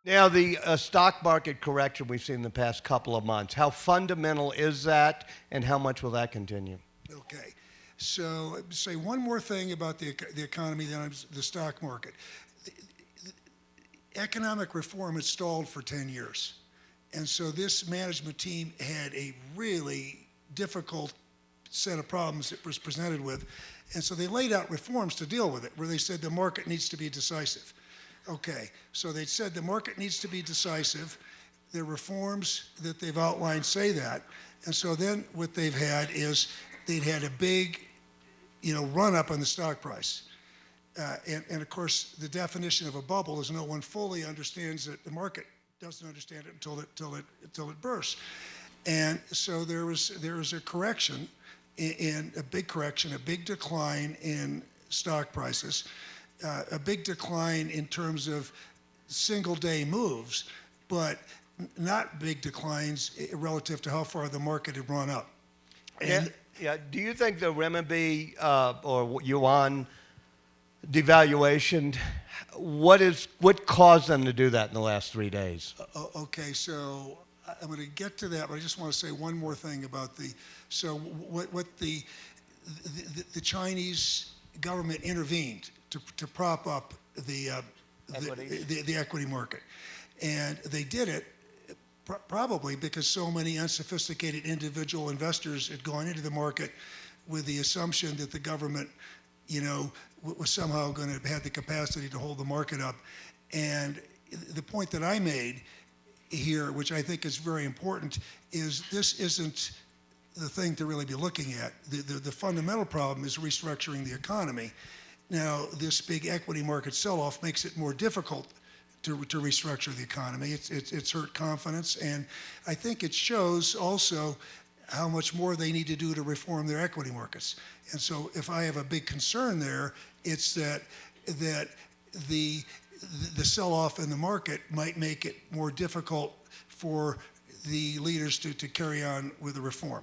Now, the stock market correction we've seen in the past couple of months, how fundamental is that, and how much will that continue? Okay. So say one more thing about the economy, then the stock market. Economic reform had stalled for 10 years. And so this management team had a really difficult set of problems it was presented with. And so they laid out reforms to deal with it, where they said the market needs to be decisive. Okay, so they said the market needs to be decisive. The reforms that they've outlined say that. And so then what they've had is they'd had a big, run up on the stock price. And of course, the definition of a bubble is no one fully understands it. The market doesn't understand it until it bursts. And so there was a correction, a big correction, a big decline in stock prices, a big decline in terms of single-day moves, but not big declines relative to how far the market had run up. And yeah. Do you think the renminbi or yuan devaluation, what caused them to do that in the last 3 days? Okay, so I'm going to get to that, but I just want to say one more thing about what the Chinese government intervened to prop up the equity market, and they did it probably because so many unsophisticated individual investors had gone into the market with the assumption that the government, was somehow going to have the capacity to hold the market up. And the point that I made here, which I think is very important, is this isn't the thing to really be looking at. The fundamental problem is restructuring the economy. Now, this big equity market sell-off makes it more difficult to restructure the economy. It's hurt confidence, and I think it shows also how much more they need to do to reform their equity markets. And so if I have a big concern there, it's that the sell-off in the market might make it more difficult for the leaders to carry on with the reform.